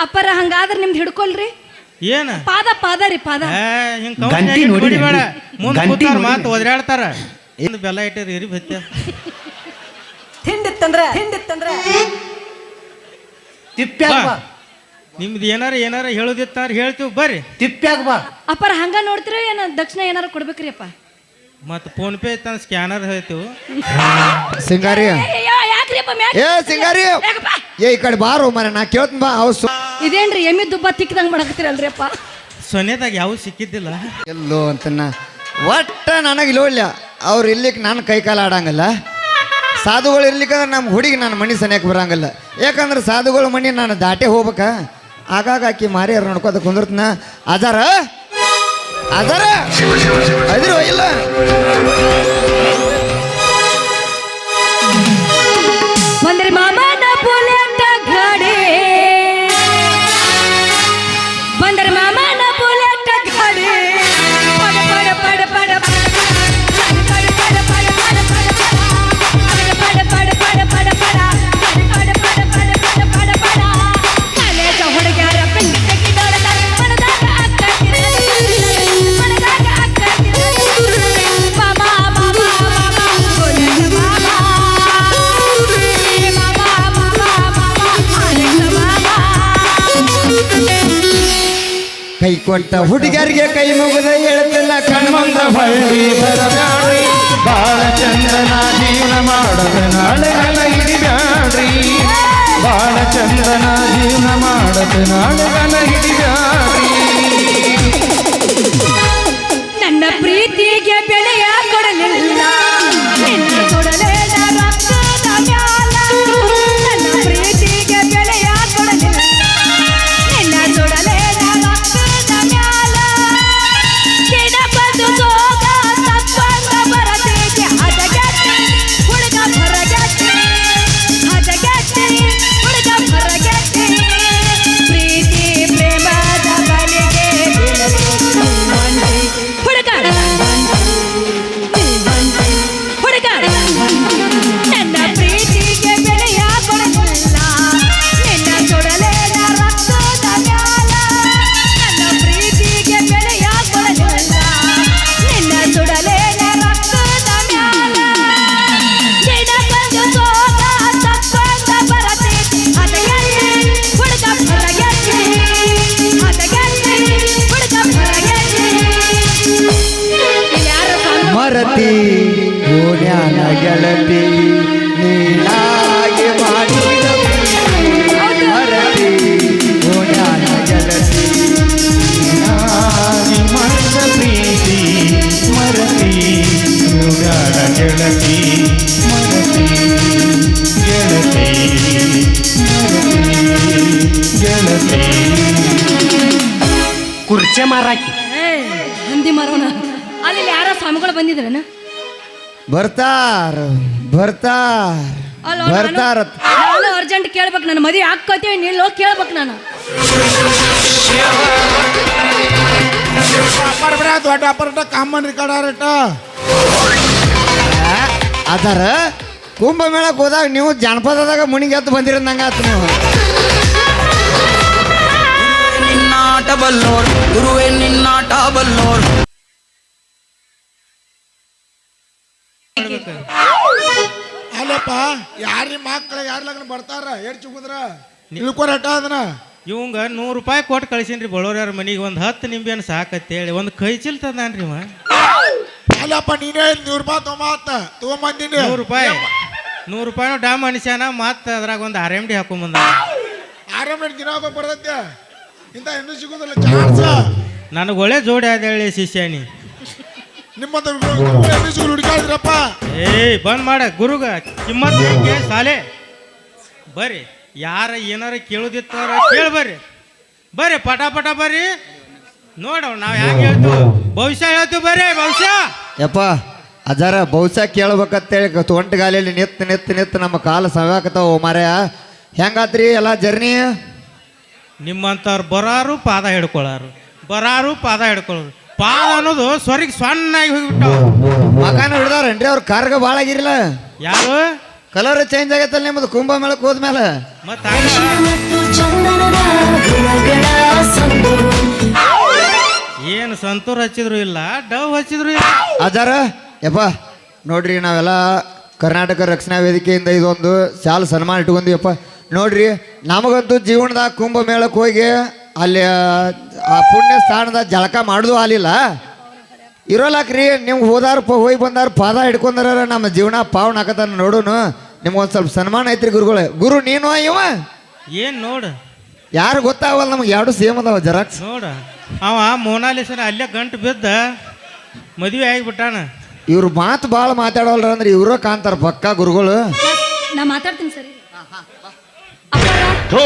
ಅಪ್ಪರ ಹಂಗಾದ್ರೆ ನಿಮ್ದು ಹಿಡ್ಕೊಳ್ರಿ. ಏನ ಪಾದ ಪಾದ ರೀ ಪಾದ. ಗಂಟಿ ನೋಡಿ ಬೇಡ ಮುಂದೆ ಗಂಟಿ ಕೂತಾರ ನೋಡಿ. ಮಾತು ಒದರಾಡ್ತಾರ. ಏನು ಬೆಲ್ಲ ಇಟ್ಟಿರಿ ಇರಿ ಬತ್ಯ ತಿಂಡಿತ್ತಂದ್ರೆ ತಿಪ್ಪ್ಯಾಗ ಬಾ ನಿಮ್ದು ಏನಾರ ಹೇಳೋದಿತ್ತಾರ ಹೇಳ್ತೀವಿ ಬರ್ರಿ. ತಿಪ್ಪ್ಯಾಗ ಬಾ. ಅಪ್ಪರ ಹಂಗ ನೋಡ್ತೀರಿ ಏನ ದಕ್ಷಿಣ ಏನಾರ ಕೊಡ್ಬೇಕ್ರಿ ಅಪ್ಪ? ಮತ್ತು ಫೋನ್ ಪೇ ಇತ್ತ ಸ್ಕ್ಯಾನರ್ ಹೇಳ್ತೀವಿ. ಸಿಂಗಾರಿ ಯಾಕ್ರಿ ಅಪ್ಪ ಏ ಸಿಂಗಾರಿ ಏ ಈ ಕಡೆ ಬಾರೋ ಮರ ನಾ ಕೇಳ್ತೀನಿ ಬಾ. ಅವ್ ಇದೇನ್ರಿ ಎಮ್ಮಿ ದುಬ್ಬ ತಿಕ್ಕದಂಗ್ ಮಾಡಕತ್ತೀರಲ್ರಿ ಅಪ್ಪ? ಸೊನ್ನೆದಾಗ ಯಾವ ಸಿಕ್ಕಿದ್ದಿಲ್ಲ ಎಲ್ಲೋ ಅಂತನ ಒಟ್ಟ ನನಗೆ ಇಲ್ಲೋಲ್ಲ. ಅವ್ರು ಇರ್ಲಿಕ್ಕೆ ನಾನು ಕೈ ಕಾಲ ಆಡಂಗಲ್ಲ. ಸಾಧುಗಳು ಇರ್ಲಿಕ್ಕಂದ್ರೆ ನಮ್ಮ ಹುಡುಗಿ ನಾನು ಮನೆ ಸನಿಯಕ್ಕೆ ಬರಂಗಿಲ್ಲ. ಯಾಕಂದ್ರೆ ಸಾಧುಗಳ ಮನೆ ನಾನು ದಾಟೆ ಹೋಗ್ಬೇಕ. ಆಗಾಗ ಆಕಿ ಮಾರಿಯಾರ ನೋಡ್ಕೋತ ಕುಂದಿರ್ತನ. ಅದಾರ ಅದಿರು ಇಲ್ಲ ಬಂದ್ರಿ ಮಾಮನ ಬುಲೆಟ್ ಗಾಡಿ, ಬಂದ್ರಿ ಮಾಮನ ಬುಲೆಟ್ ಗಾಡಿ. ಪಡ ಪಡ ಪಡ ಪಡ ಪಡ ಕೈ ಕೊಟ್ಟ ಹುಡುಗರಿಗೆ ಕೈ ಮುಗಿದ ಹೇಳ್ತಿಲ್ಲ ಕಣ್ಮಂದ ಹೊಳ್ಳಿ ಬರಬ್ಯಾಡ್ರಿ. ಬಾಳ ಚಂದನ ಜೀವನ ಮಾಡದ ನಾಳೆಗಳ ಹಿಡಿಬ್ಯಾಡ್ರಿ. ಬಾಳ ಚಂದನ ಜೀವನ ಮಾಡದ ನಾಳೆಗಳ ಹಿಡಿಬ್ಯಾಡ್ರಿ. ನನ್ನ ಪ್ರೀತಿಗೆ ಬೆಲೆಯ ಕೊಡಲಿಲ್ಲ, ನಿನ್ನ ಕೊಡಲೇ ರಕ್ತದ ಮ್ಯಾಲ. ನನ್ನ ಪ್ರೀತಿಗೆ ಬೆಲೆಯ ಕೊಡಲಿಲ್ಲ, ನಿನ್ನ ಕೊಡಲೇ ರಕ್ತದ ಮ್ಯಾಲ. ಗಿಡ ಬಂದು ಸೋಗ ತಪ್ಪಂಗ ಬರತೈತಿ ಹದಗೆಟ್ಟಿ ಹುಡುಗ ಹೊರಗೆಟ್ಟಿ, ಹದಗೆಟ್ಟಿ ಹುಡುಗ ಹೊರಗೆಟ್ಟಿ. ಪ್ರೀತಿ ಪ್ರೇಮದ ಬಲಿಗೆ ಹುಡುಗ ನನ್ನ ಪ್ರೀತಿಗೆ ಬೆಲೆಯ ಕೊಡಲಿಲ್ಲ, ನಿನ್ನ ಕೊಡಲೇ ರಕ್ತದ ಮ್ಯಾಲ. ನನ್ನ ಪ್ರೀತಿಗೆ ಬೆಲೆಯ ಕೊಡಲಿಲ್ಲ, ನಿನ್ನ ಸುಡಲೇ ರಕ್ತದ ಮ್ಯಾಲ. ಗಿಡ ಬಂದು ಸೋಗ ತಪ್ಪಂಗ ಬರತೈತಿ ಹದಗೆಟ್ಟಿ ಹುಡುಗ ಹೊರಗೆಟ್ಟಿ, ಹದಗೆಟ್ಟಿ ಹುಡುಗ ಹೊರಗೆಟ್ಟಿ. ಮರತಿ ಓಣ್ಯಾನ ಗೆಳತಿ ನೀನಾಗಿ ಮಾಡಿದ ಪ್ರೀತಿ. ಮರತಿ ಓಣ್ಯಾನ ಗೆಳತಿ ನೀನಾಗಿ ಮಾಡಿದ ಪ್ರೀತಿ. ಮರತಿ ಓಣ್ಯಾನ ಗೆಳತಿ ಮರತಿ ಗೆಳತಿ ಗೆಳತಿ. ಕುರ್ಚೆ ಮಾರಾಕಿ ಹಂದಿ ಮರೋಣ. ಅಲ್ಲಿ ಯಾರ ಸ್ವಾಮಿಗಳು ಬಂದಿದ್ರನ? ಬರ್ತಾರ ನಾನು ಅರ್ಜೆಂಟ್ ಕೇಳ್ಬೇಕು. ನನ್ನ ಮದುವೆ ಹಾಕೋತೀವಿ ನೀನು ಹೋಗಿ ಕೇಳ್ಬೇಕು ನಾನು. ದೊಡ್ಡ ಅಪರಟ ಕಾಮನ್ ಕಡಾರಟ ಅದರ ಕುಂಭಮೇಳಕ್ಕೆ ಹೋದಾಗ ನೀವು ಜಾನಪದದಾಗ ಮುಣಿಗೆ ಎದ್ದು ಬಂದಿರಂದಂಗ ಆತು. ನೀವು ನಿನ್ನಾಟ ಬಲ್ಲೋರ್ ಗುರುವೇ ನಿನ್ನಾಟ ಬಲ್ಲೋರ್. ಅಲ್ಲಪ್ಪ ಯಾರ ಮಕ್ಕಳು ಯಾರ ಲಗ್ನ ಬರ್ತಾರ ಎಡ್ ಚುಗುದ್ರ ಇಳ್ಕೊರಟ ಅದನ್ನ. ಇವಂಗ 100 ರೂಪಾಯಿ ಕೊಟ್ಟು ಕಳಿಸೀನಿ ರೀ ಬಳ್ಳೋರ್ಯಾರ ಮನೆಗೆ. ಒಂದು 10 ನಿಂಬೆಹಣ್ಣು ಸಾಕತ್ತೇಳಿ ಒಂದು ಕೈ ಚೀಲ ತಂದಾನ್ರಿ ಅವ. ಅಲ್ಲಪ್ಪ ನೀನೇ 100 ರೂಪಾಯಿ ತೊಗೊಂಬಂದಿನಿ. 100 ರೂಪಾಯಿನೂ ಡಾಮ್ ಅನಿಸ್ಯಾನ. ಮತ್ತೆ ಅದ್ರಾಗ ಒಂದು RMD ಹಾಕೊಂಬಂದ. ಆರಾಮ ದಿನ ಬರ್ತೈತೆ ಇಂಥ ಹೆಣ್ಣು ಸಿಗೋದಿಲ್ಲ ಚಾನ್ಸ್. ನನಗೆ ಒಳ್ಳೆ ಜೋಡಿ ಆದ ಹೇಳಿ ಶಿಷ್ಯಾನಿ. ನಿಮ್ಮಂತ ಹೆಣ್ಣು ಸಿಗೋದು ಹುಡುಕಾಡಿದ್ರಪ್ಪ. ಬಂದ್ ಮಾಡ ಗುರುಗ ಕಿಮ್ಮತ್ ಸಾಲೆ. ಬರ್ರಿ ಯಾರ ಏನಾರ ಕೇಳೋದಿತ್ತಾರ ಕೇಳಿ ಬರ್ರಿ ಪಟ ಬರ್ರಿ. ನೋಡವ್ ನಾವು ಹೆಂಗೆ ಹೇಳ್ತೀವಿ ಭವಿಷ್ಯ ಹೇಳ್ತೀವಿ. ಬರ್ರಿ ಭವಿಷ್ಯ ಯಪ್ಪ ಅಜಾರ ಬಹುಶಃ ಕೇಳ್ಬೇಕಂತೇಳಿ ತೊಂಟ ಗಾಲಿಯಲ್ಲಿ ನಿತ್ತು ನಮ್ಮ ಕಾಲು ಸವ್ಯಾಕತಾವ ಮಾರ್ಯ. ಹೆಂಗಾತ್ರಿ ಎಲ್ಲ ಜರ್ನಿ? ನಿಮ್ಮಂಥವ್ರು ಬರಾರು ಪಾದ ಹಿಡ್ಕೊಳ್ಳಾರು, ಪಾದ ಅನ್ನೋದು ಸ್ವರ್ಗ ಸಣ್ಣಾಗಿ ಹೋಗಿಬಿಟ್ಟು ಮಕಾನ ಹಿಡ್ದಾರನ್ರಿ ಅವ್ರ ಕಾರ್ಗ ಭಾಳ ಆಗಿರಲ್ಲ. ಯಾರು ಕಲರ್ ಚೇಂಜ್ ಆಗೈತಲ್ಲ ನಿಮ್ಮದು ಕುಂಭಮೇಳಕ್ಕೆ ಹೋದ್ಮೇಲೆ. ಮತ್ತೆ ಸಂತೂರ್ ಹಚ್ಚಿದ್ರು ಇಲ್ಲ, ಡವ್ ಹಚ್ಚಿದ್ರು ಇಲ್ಲ. ಅದಾರ ಯಪ್ಪ ನೋಡ್ರಿ, ನಾವೆಲ್ಲ ಕರ್ನಾಟಕ ರಕ್ಷಣಾ ವೇದಿಕೆಯಿಂದ ಇದೊಂದು ಸಾಲು ಸನ್ಮಾನ ಇಟ್ಕೊಂಡಿವಪ್ಪ. ನೋಡ್ರಿ, ನಮಗಂತೂ ಜೀವನದಾಗ ಕುಂಭಮೇಳಕ್ಕೆ ಹೋಗಿ ಅಲ್ಲಿ ಆ ಪುಣ್ಯ ಸ್ಥಾನದ ಜಳಕ ಮಾಡೋದು ಆಲಿಲ್ಲ. ಇರೋಲಾಕ್ರಿ ನಿಮ್ಗೆ ಹೋದಾರ ಹೋಗಿ ಬಂದಾರ ಪಾದ ಹಿಡ್ಕೊಂಡಾರ ನಮ್ಮ ಜೀವನ ಪಾವನ ಹಾಕತಾನ. ನೋಡೋನು ನಿಮ್ಗೊಂದು ಸ್ವಲ್ಪ ಸನ್ಮಾನ ಐತ್ರಿ ಗುರುಗಳೇ. ಗುರು ನೀನು ಇವ ಏನ್ ನೋಡು, ಯಾರು ಗೊತ್ತಾಗಲ್ಲ ನಮ್ಗೆ, ಎರಡು ಸೇಮ್ ಅದಾವ ಜೆರಾಕ್ಸ್. ನೋಡ ಅವ ಮೋನಾಲಿಸನ ಅಲ್ಲೇ ಗಂಟು ಬಿದ್ದ ಮದುವೆ ಆಗಿಬಿಟ್ಟಾನ. ಇವ್ರು ಮಾತು ಭಾಳ ಮಾತಾಡೋಲ್ರ ಅಂದ್ರೆ ಇವ್ರ ಕಾಣ್ತಾರ ಪಕ್ಕ ಗುರುಗಳು. ನಾ ಮಾತಾಡ್ತೀನಿ ಸರಿ. ಥೂ,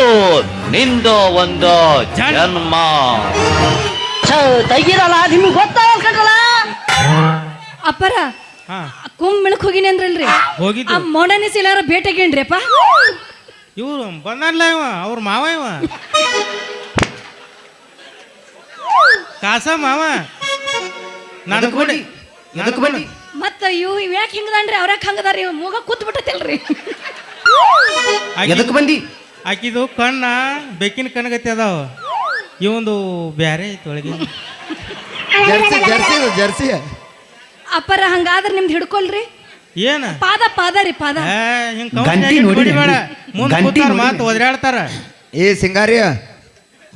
ನಿಂದು ಒಂದು ಜನ್ಮ. ತೆಗಿರಲ್ಲ, ನಿಮ್ಗೆ ಗೊತ್ತಾಗಲ್ಲ. ಅಪ್ಪರ ಹಾ ಕುಂಭಮೇಳಕ್ಕೆ ಹೋಗಿನಿ ಅಂದ್ರಲ್ರಿ, ಹೋಗಿದ್ದು. ಆ ಮೊಂಡನಿಸ್ ಎಲ್ಲಾರ ಭೇಟಿಯಾಗೇನ್ರಿ ಅಪ್ಪ? ಇವ್ರು ಬಂದಲ್ಲ ಇವ, ಅವ್ರ ಮಾವ ಇವ ಕಾಸ ಮಾವ. ನಾನು ಕೂಡಿ ಮತ್ತ ಇವ್ ಯಾಕೆ ಹಿಂಗದಾನ್ರಿ? ಅವ್ರ್ಯಾಕೆ ಹಂಗದಾರಿ? ಮೂಗ ಕೂತ್ ಬಿಟ್ಟತಿಲ್ರಿ. ಎದಕ್ ಬಂದಿ? ಆಕಿದು ಕಣ್ಣ ಬೆಕ್ಕಿನ ಕಣ್ಣಗತಿ ಅದಾವ, ಇವಂದು ಬ್ಯಾರೆ ಐತಿ ಒಳಗೆ. ಜರ್ಸಿ ಜರ್ಸಿ ಇದು ಜರ್ಸಿ. ಅಪ್ಪರ ಹಂಗಾದ್ರೆ ನಿಮ್ದು ಹಿಡ್ಕೊಲ್ರಿ. ಏನ ಪಾದ ರೀ ಪಾದ. ಹಿಂಗ್ ಗಂಟಿ ನೋಡಿ ಮಾತು ಒದರಾಡ್ತಾರ. ಏ ಸಿಂಗಾರಿ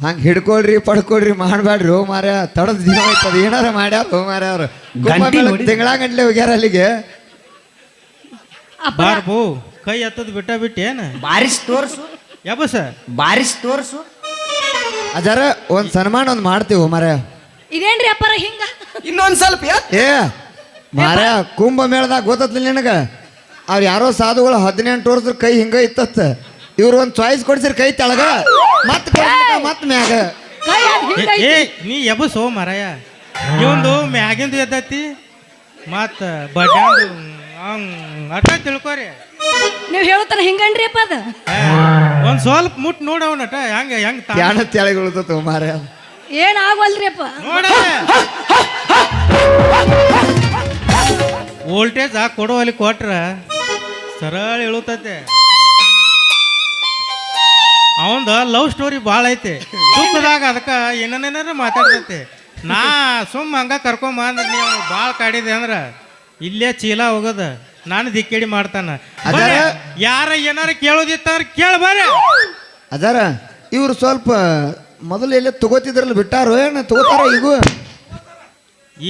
ಹಂಗೆ ಹಿಡ್ಕೊಳ್ರಿ ಪಡ್ಕೊಳ್ರಿ ಮಾಡಬೇಡ್ರಿ. ಹೋ ಮಾರ್ಯ ತಡದ ದಿನ ಆಯ್ತದ ಏನಾರ ಮಾಡ್ಯಾರ. ಹೋ ಮಾರ್ಯ ಅವ್ರು ತಿಂಗಳ ಗಂಟ್ಲೆ ಹೋಗ್ಯಾರ ಅಲ್ಲಿಗೆ. ಅಪ್ಪರ ಬಾರ್ಬು ಕೈ ಎತ್ತದ್ ಬಿಟ್ಟೇನ ಬಾರಿಸ್ ತೋರ್ಸು, ಯಬಸ ಬಾರಿಸ್ ತೋರ್ಸು. ಅಜಾರ ಒಂದು ಸನ್ಮಾನ ಒಂದು ಮಾಡ್ತೀವಿ. ಹೋ ಮಾರ್ಯ ಇದೇನ್ರಿ ಅಪ್ಪರ ಹಿಂಗ? ಇನ್ನೊಂದ್ ಸ್ವಲ್ಪ ಏ ಮಾರ್ಯ ಕುಂಭಮೇಳದಾಗ ಗೊತ್ತತ್ಲಿಲ್ಲ ನಿನಗ? ಅವ್ರು ಯಾರೋ ಸಾಧುಗಳು 18 ವರ್ಷದ ಕೈ ಹಿಂಗ ಇತ್ತತ್ತ. ಇವ್ರು ಒಂದು ಚಾಯ್ಸ್ ಕೊಡ್ಸಿರ್ ಕೈ ತೆಳಗ ಮತ್ ಮ್ಯಾಗ. ಕೈ ಅದ್ ಹಿಂಗ್ ಐತಿ. ಏ ನೀ ಎಬಸೋ ಮರಯ, ಇವಂದು ಮ್ಯಾಗಿಂದು ಎದ್ದತಿ ಮತ್ತ ಬಡ್ಯಾಂದು ಅಟ ತಿಳ್ಕೊರಿ. ನೀವ್ ಹೇಳತಾನ ಹಿಂಗನ್ರಿ ಅಪ್ಪ ಅದ? ಒಂದ್ ಸ್ವಲ್ಪ ಮುಟ್ ನೋಡವನಟ ಹೆಂಗ ಹೆಂಗ್ ಯಾಣ ತೆಳಗ ಉಳ್ತತ ಮಾರ್ಯ. ಏನ್ ಆಗವಲ್ರಿ ಅಪ್ಪ. ನೋಡ ವೋಲ್ಟೇಜ್ ಕೊಡೋ ಅಲ್ಲಿ ಕೊಟ್ರ ಸರಳ ಇಳುತತೆ. ಅವಂದ ಲವ್ ಸ್ಟೋರಿ ಭಾಳ ಐತೆ, ದುಃಖದಾಗ ಅದಕ್ಕೆ ಏನೇನಾರ ಮಾತಾಡ್ತೈತೆ. ನಾ ಸುಮ್ಮ ಹಂಗ ಕರ್ಕೊಂಬ ಅಂದ್ರೆ ನೀವು ಭಾಳ ಕಾಡಿದೆ ಅಂದ್ರೆ ಇಲ್ಲೇ ಚೀಲ ಹೋಗೋದ, ನಾನು ದಿಕ್ಕೇಡಿ ಮಾಡ್ತಾನ. ಯಾರ ಏನಾರ ಕೇಳೋದಿತ್ತಂದ್ರೆ ಕೇಳ ಬರ್ರಿ. ಅದಾರ ಇವ್ರು ಸ್ವಲ್ಪ ಮೊದಲು ಎಲ್ಲೇ ತಗೋತಿದ್ರಲ್ಲ ಬಿಟ್ಟಾರು, ಏನು ತಗೋತಾರ ಈಗ?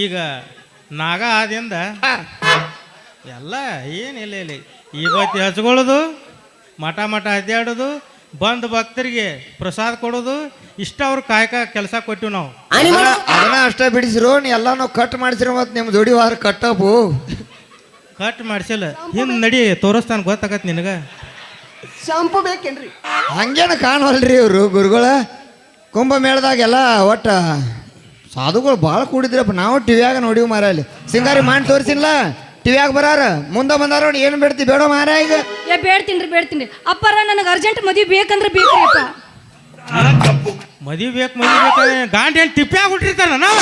ಈಗ ನಾಗ ಆದಿಂದ ಎಲ್ಲ ಏನಿಲ್ಲ ಇಲ್ಲಿ ಇವತ್ತು ಹಚ್ಕೊಳ್ಳೋದು, ಮಠ ಅಡ್ಡಾಡೋದು, ಬಂದ ಭಕ್ತರಿಗೆ ಪ್ರಸಾದ ಕೊಡೋದು, ಇಷ್ಟ ಅವ್ರು ಕಾಯಕ ಕೆಲಸ ಕೊಟ್ಟಿವಿ ನಾವು. ಅದನ್ನ ಅಷ್ಟ ಬಿಡಿಸಿರೋ ನೀ ಎಲ್ಲ ನಾವು ಕಟ್ ಮಾಡಿಸಿರೋ. ಮತ್ತು ನಿಮ್ಮ ಜೋಡಿ ವಾರ ಕಟ್ಟಪ್ಪು ಕಟ್ ಮಾಡಿಸಿಲ್ಲ, ಹಿಂದೆ ನಡಿ ತೋರಿಸ್ತಾನ ಗೊತ್ತಾಗತ್ತೆ ನಿನಗೆ. ಶಾಂಪು ಬೇಕೇನ್ರಿ? ಹಂಗೇನು ಕಾಣವಲ್ರಿ ಇವರು ಗುರುಗಳ. ಕುಂಭಮೇಳದಾಗೆಲ್ಲ ಒಟ್ಟ ಸಾಧುಗಳು ಭಾಳ ಕೂಡಿದ್ರಪ್ಪ. ನಾವು ಟಿವಿಯಾಗ ನೋಡಿವಿ ಮಾರ. ಅಲ್ಲಿ ಸಿಂಗಾರಿ ಮಾಡಿ ತೋರಿಸಿಲ್ಲ, ಟಿವಿಯಾಗ ಬರಾರ ಮುಂದೆ ಬಂದಾರ. ಏನು ಬೇಡ್ತಿ ಬೇಡ ಮಾರ ಈಗ? ಏ ಬೇಡ್ತೀನಿ ಅಪ್ಪರ, ನನಗೆ ಅರ್ಜೆಂಟ್ ಮದುವೆ ಬೇಕಂದ್ರೆ ಬೇಕ್ರಿ ಅಪ್ಪ. ಮದುವೆ ಬೇಕು ಗಾಂಡಿ ಏನು ತಿಪ್ಪ್ಯಾಗ ಹುಟ್ಟಿರ್ತಾರ ನಾವು.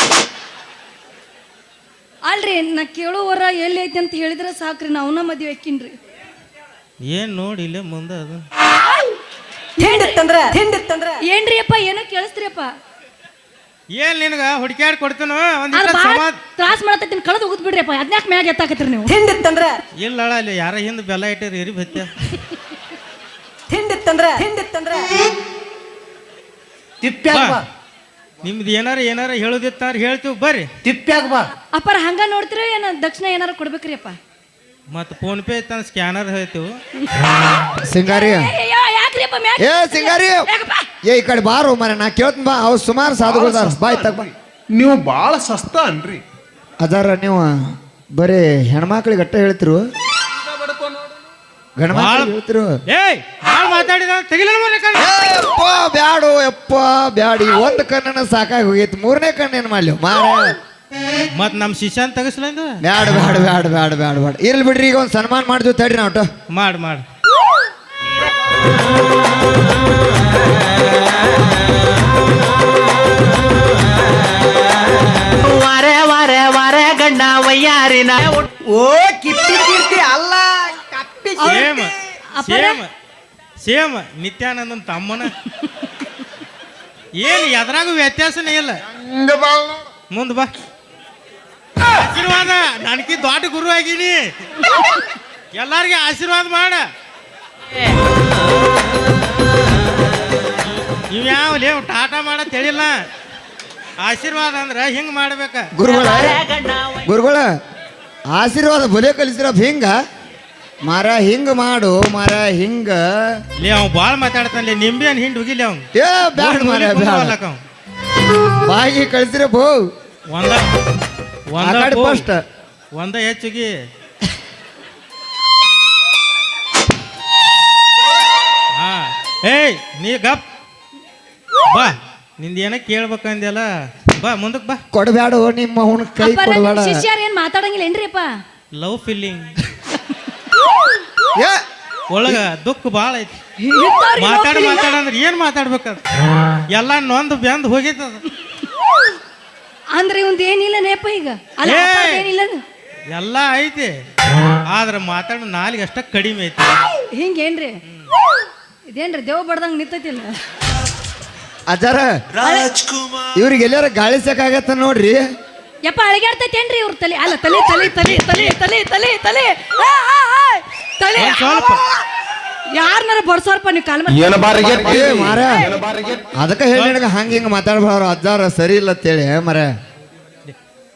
ಅಲ್ರಿ ನಾ ಕೇಳೋವರ ಎಲ್ಲಿ ಐತಿ ಅಂತ ಹೇಳಿದ್ರೆ ಸಾಕ್ರಿ, ನಾವನ್ನ ಮದುವೆ ಹಾಕಿನ್ರಿ. ಏನು ನೋಡಿ ಇಲ್ಲೇ ಮುಂದೆ ಅದು ಏನ್ರಿ ಅಪ್ಪ ಏನೋ ಕೇಳಿಸ್ತ್ರಿ ಅಪ್ಪ? ಏನ್ ನಿನಗ ಹುಡುಕ್ಯಾಡ್ ಕೊಡ್ತೀನೋ ತ್ರಾಸ್ ಮಾಡತ್ತೀನಿ, ಕಳೆದು ಹೋಗುದ್ ಬಿಡ್ರಿ ಅಪ್ಪ. ಅದ್ನ್ಯಾಕ ಮ್ಯಾಗ ಎತ್ತಾಕತ್ರಿ ನೀವು? ಇಲ್ಲ ಅಲ್ಲಿ ಯಾರ ಹಿಂದೆ ಬೆಲ್ಲ ಇಟ್ಟಿರಿ ಇರಿ ಬತ್ಯ ತಿಪ್ಪ್ಯಾಗ ಬಾ, ನಿಮ್ದು ಏನಾರ ಹೇಳೋದಿತ್ತಾರ ಹೇಳ್ತೀವಿ ಬರ್ರಿ. ತಿಪ್ಪ್ಯಾಗ ಬಾ. ಅಪ್ಪರ ಹಂಗ ನೋಡ್ತಿರೋ ಏನ ದಕ್ಷಿಣ ಏನಾರ ಕೊಡ್ಬೇಕ್ರಿ ಅಪ್ಪ? ಮತ್ತು ಫೋನ್ ಪೇ ಇತ್ತ ಸ್ಕ್ಯಾನರ್ ಹೇಳ್ತೀವಿ. ಸಿಂಗಾರಿ ಯಾಕ್ರಿ ಅಪ್ಪ ಮ್ಯಾಗ? ಏ ಸಿಂಗಾರಿ ಏ ಈ ಕಡೆ ಬಾರು ಮರ, ನಾ ಕೇಳ್ತೀನಿ ಬಾ. ಅವ್ರು ಸುಮಾರು ಸಾಧುಗಳದಾರ, ಬಾಯ್ ತಗ ಬಾ. ನೀವು ಭಾಳ ಸಸ್ತ ಅನ್ರಿ. ಅದಾರ ನೀವು ಬರೀ ಹೆಣ್ಮಕ್ಳಿಗೆ ಅಟ್ಟ ಹೇಳ್ತಿರು, ಗಂಡ್ಮಕ್ಳಿಗೆ ಹೇಳ್ತಿರು. ಏಯ್ ಭಾಳ ಮಾತಾಡಿದ ತೆಗಿಲ ಯಪ್ಪ ಬ್ಯಾಡು ಯಪ್ಪ ಬ್ಯಾಡಿ. ಒಂದು ಕಣ್ಣನ ಸಾಕಾಗಿ ಹೋಗೈತಿ, ಮೂರನೇ ಕಣ್ಣು ಏನು ಮಾಡ್ಲಿ ಮಾರ? ಮತ್ತು ನಮ್ಮ ಶಿಷ್ಯನ್ ತೆಗಿಸ್ಲ ಬ್ಯಾಡ ಬ್ಯಾಡ ಬ್ಯಾಡ ಬ್ಯಾಡ ಬ್ಯಾಡ ಬ್ಯಾಡ. ಇರ್ಲಿ ಬಿಡ್ರಿ, ಈಗ ಒಂದು ಸನ್ಮಾನ ಮಾಡ್ತೀವಿ ತಡ್ರಿ ನಾವು. ಮಾಡಿ ವಾರೆ ಗಂಡ ವಯ್ಯಾರಿನ. ಓ ಕಿತ್ತಿ ಕೀರ್ತಿ ಅಲ್ಲ, ಕಪ್ಪಿ ಸೇಮ್ ನಿತ್ಯಾನಂದನ್ ತಮ್ಮನ. ಏನು ಎದ್ರಾಗೂ ವ್ಯತ್ಯಾಸನೇ ಇಲ್ಲ. ಮುಂದೆ ಬಾ ಆಶೀರ್ವಾದ ನನಗೆ ದೊಡ್ಡ ಗುರು ಆಗೀನಿ ಎಲ್ಲಾರ್ಗೆ ಆಶೀರ್ವಾದ ಮಾಡ ಇವ್ ಯಾವ ಲೇವ್ ಟಾಟಾ ಮಾಡತ್ ಹೇಳಿಲ್ಲ ಆಶೀರ್ವಾದ ಅಂದ್ರೆ ಹಿಂಗ್ ಮಾಡ್ಬೇಕ ಗುರುಗಳ ಆಶೀರ್ವಾದ ಬಲೆ ಕಲಿಸಿರಪ್ಪ ಹಿಂಗ ಮರ ಹಿಂಗ ಮಾಡು ಮರ ಹಿಂಗ ಲೇ ಅವ್ ಭಾಳ ಮಾತಾಡ್ತಾನೆ ನಿಂಬೆನ್ ಹಿಂಡ್ ಹೋಗಿಲ್ಲ ಅವ್ನು ಏ ಬ್ಯಾಡ ಮರ ಬ್ಯಾಡ ಬಾಗಿ ಕಳಿಸಿರಪ್ಪ ಒಂದ ಆ ಕಡೆ ಫಸ್ಟ್ ಒಂದ ಹೆಚ್ಚಿಗೆ ಹಾ ಏಯ್ ನೀ ಗಪ್ ಬಾ ನಿಂದ ಏನ ಕೇಳ್ಬೇಕಂದ್ಯಲ್ಲ ಬಾ ಮುಂದಕ್ಕೆ ಬಾ ಕೊಡಬೇಡ ನಿಮ್ಮ ಅವನ ಕೈ ಅಪ್ಪರ ಕೊಡಬೇಡ ಶಿಷ್ಯರು ಏನ್ ಮಾತಾಡಂಗಿಲ್ಲ ಏನ್ರಿಪ್ಪ ಲವ್ ಫೀಲಿಂಗ್ ಏ ಒಳಗ ದುಃಖ ಭಾಳ ಐತಿ ಮಾತಾಡಂದ್ರೆ ಏನ್ ಮಾತಾಡ್ಬೇಕದ ಎಲ್ಲ ನೊಂದು ಬೆಂದು ಹೋಗಿತ್ತದ ಅಂದ್ರೆ ಇವಂದ ಏನಿಲ್ಲ ನೇಪ ಈಗ ಅಲ್ಲ ಏ! ಅಪ್ಪರ್ದ್ ಏನಿಲ್ಲ ಎಲ್ಲ ಐತಿ ಆದ್ರೆ ಮಾತಾಡೋ ನಾಲಿಗೆ ಅಷ್ಟ ಕಡಿಮೆ ಐತಿ ಹಿಂಗೇನ್ರಿ ಇದೇನ್ರಿ ದೇವ್ ಬಡ್ದಂಗ ನಿಂತೈತಿಲ್ಲ ಅಜ್ಜಾರ ಇವ್ರಿಗೆ ಎಲ್ಲಾರ ಗಾಳಿ ಸಾಕಾಗತ್ತ ನೋಡ್ರಿ ಯಪ್ಪ ಅಳಿಗಾಡ್ತೈತೇನ್ರಿ ಇವ್ರ ತಲೆ ಅಲ್ಲ ತಲೆ ತಲೆ ತಲೆ ತಲೆ ತಲೆ ತಲೆ ತಲೆ ತಲೆ ಒಂದ್ ಸ್ವಲ್ಪ ಯಾರನ್ನಾರ ಬಡ್ಸೋರ್ಪ ನೀವು ಕಾಲ ಏ ಮಾರ ಅದಕ್ಕೆ ಹೇಳಿ ನನಗೆ ಹಂಗ ಹಿಂಗ ಮಾತಾಡ್ಬಾರ ಅಜ್ಜಾರ ಸರಿ ಇಲ್ಲ ಅಂತೇಳಿ ಮರ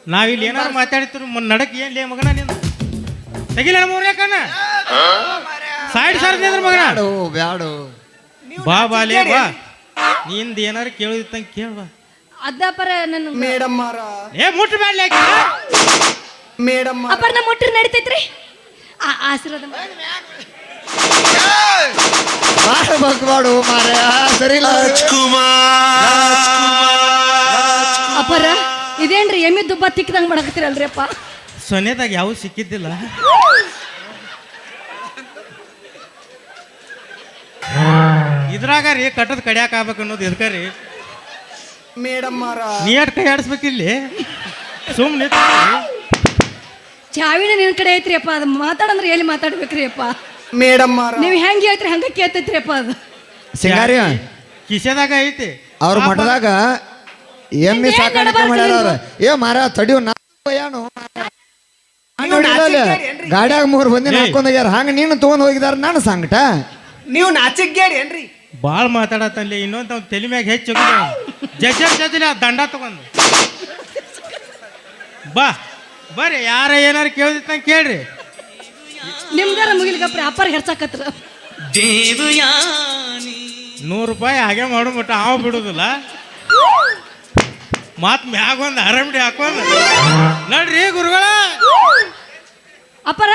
ನಾವಿಲ್ಲಿ ಏನಾರು ಮಾತಾಡ್ತಿರು ನಡಕ್ ಏನ್ ಲೇ ಮಗನ ನೀನು ತೆಗಿಲ ಮೂರ್ಯಾಕಣ್ಣ ಸೈಡ್ ಸರ್ ನಿಂದ್ರ ಮಗನ ಬ್ಯಾಡು ಬ್ಯಾಡು ಬಾ ಬಾಲೆ ಬಾ ನಿಂದ ಏನಾರು ಕೇಳಿದಂಗ ಕೇಳ್ಬಾ ಅದ್ದಪ್ಪರ ನನ್ನ ಮೇಡಮ್ ಮಾರ ಏ ಮುಟ್ಟ ಬ್ಯಾಡ್ಲಿ ಮೇಡಮ್ ಅಪ್ಪರ ನಮ್ಮ ಮುಟ್ರಿ ನಡಿತೈತ್ರಿ ಆಶೀರ್ವಾದ ಮಾಡಿ. ಬಾಳ ಬಗ್ಬಾಡು ಮಾರ ಸರಿ ಇಲ್ಲ ಅಪ್ಪರ ಇದೇನ್ರಿ ಎಮ್ಮಿ ದುಬ್ಬ ತಿಕ್ಕದಂಗ ಮಾಡಕತ್ತೀರಲ್ರಿ ಅಪ್ಪ ಸೊನ್ನೆದಾಗ ಯಾವ ಸಿಕ್ಕಿದ್ದಿಲ್ಲ ಇದ್ರಾಗ ರೀ ಕಟ್ಟದ ಕಡಿಯಾಕ ಆಗ್ಬೇಕು ಅನ್ನೋದು ಇದಕ್ಕ ರೀ ಮೇಡಮ್ ಮಾರ ನೀ ಅಟ್ ಕೈ ಆಡಿಸ್ಬೇಕಿಲ್ಲಿ ಸುಮ್ಮನೆ ಚಾವಿನ ನಿನ್ ಕಡೆ ಐತ್ರಿ ಅಪ್ಪ ಅದು ಮಾತಾಡಂದ್ರೆ ಎಲ್ಲಿ ಮಾತಾಡ್ಬೇಕ್ರಿ ಅಪ್ಪ ಮೇಡಮ್ ಮಾರ ನೀವು ಹೆಂಗೆ ಹೇಳ್ತೀರಿ ಹಂಗ ಕೇಳ್ತೈತ್ರಿ ಅಪ್ಪ ಅದು ಸಿಂಗಾರಿ ಕಿಸೆದಾಗ ಐತಿ ಅವ್ರ ಮಠದಾಗ ಎಮ್ಮಿ ಸಾಕಾಣಿಕೆ ಮಾಡ್ಯಾರ ಅವ್ರ ಏ ಮಾರ ತಡಿಯೋ ಏನು ಗಾಡ್ಯಾಗ 3 ಮಂದಿ ಹಾಕೊಂಡೋಗ್ಯಾರ ಹಂಗ ನೀನು ತಗೊಂಡ್ ಹೋಗಿದಾರ ನಾನು ಸಂಗಟ ನೀವು ನಾಚಿಗೇರಿ ಏನ್ರಿ ಭಾಳ ಮಾತಾಡತ್ತಲ್ಲಿ ಇನ್ನೊಂದು ಅವ್ನ ತಲೆ ಮ್ಯಾಗ ಹೆಚ್ಚು ಜಜಲಿ ಆ ದಂಡ ತಗೊಂಡು ಬಾ ಬರ್ರಿ ಯಾರ ಏನಾರು ಕೇಳಿದ ಕೇಳ್ರಿ ನಿಮ್ಗಾರ ಮುಗಿಲ್ಗಪ್ರಿ ಅಪ್ಪರ್ ಹೆರ್ಸಾಕತ್ರ ₹100 ಹಾಗೆ ಮಾಡ್ಬಿಟ್ಟು ಅವ ಬಿಡುದಿಲ್ಲ ಮತ್ ಮ್ಯಾಗ ಒಂದು ಹರಮಿಡಿ ಹಾಕೊಂಡ್ ನಡ್ರಿ ಗುರುಗಳ ಅಪ್ಪರ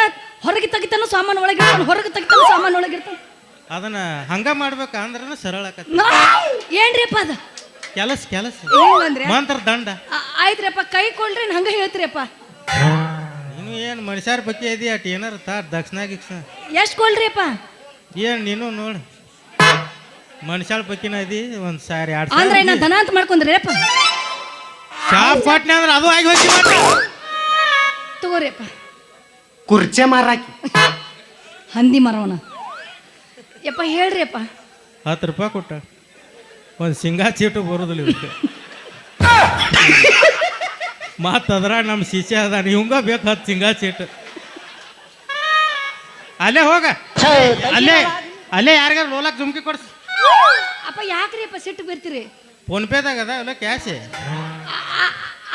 ಹೊರಗೆ ತೆಗಿತಾನು ಸಾಮಾನು ಒಳಗಿರ್ತಾನ ಹೊರಗೆ ತೆಗಿತಾನು ಸಾಮಾನು ಒಳಗಿರ್ತಾನ ಅದನ್ನ ಹಂಗ ಮಾಡ್ಬೇಕ ಅಂದ್ರ ಸರಳ ಆಕತಿ ಏನ್ರಿ ಅಪ್ಪ ಅದ ಕೆಲಸ ಕೆಲಸ ಹೆಂಗಂದ್ರೆ ಮಂತ್ರ ದಂಡ ಆಯ್ತ್ರಿ ಅಪ್ಪ ಕೈ ಕೊಡ್ರಿ ಹಂಗ ಹೇಳ್ತೀರಿ ಅಪ್ಪ ನೀನು ಏನು ಮನುಷ್ಯರ ಬಗ್ಗೆ ಇದೆಯಾ ಅಟ್ ಏನಾರ ತಾ ದಕ್ಷಿಣ ಗಿಕ್ಷ ಎಷ್ಟು ಕೊಡ್ರಿ ಅಪ್ಪ ಏನು ನೀನು ನೋಡು ಮನುಷ್ಯರ ಬಕ್ಕಿನ ಇದಿ ಒಂದು ಸಾರಿ ಅಂದ್ರೆ ನಾ 2 ದನ ಅಂತ ಮಾಡ್ಕೊಂಡ್ರಿ ಅಪ್ಪ ಶಾಪ್ ಕೊಟ್ನೆ ಅಂದ್ರೆ ಅದು ಆಗಿ ಹೋಗಿ ತಗೋರಿ ಅಪ್ಪ ಕುರ್ಚೆ ಮಾರಾಕಿ ಹಂದಿ ಮರವನ ಯಪ್ಪ ಹೇಳ್ರಿ ಅಪ್ಪ ₹10 ಕೊಟ್ಟ ಒಂದು ಸಿಂಗಾ ಚೀಟು ಬರೋದಿಲ್ಲ ಇವಕ್ಕೆ ಮತ್ತದ್ರ ನಮ್ಮ ಶಿಷ್ಯ ಅದ ಇವಂಗ ಬೇಕು 10 ಸಿಂಗಾ ಚೀಟು ಅಲ್ಲೇ ಹೋಗ ಅಲ್ಲೇ ಅಲ್ಲೇ ಯಾರಿಗಾರು ಲೋಲಾಕ್ ಜುಮ್ಕಿ ಕೊಡ್ಸಿ ಅಪ್ಪ ಯಾಕ್ರಿ ಅಪ್ಪ ಸಿಟ್ಟು ಬರ್ತೀರಿ ಫೋನ್ಪೇದಾಗ ಅದ ಇಲ್ಲ ಕ್ಯಾಶ್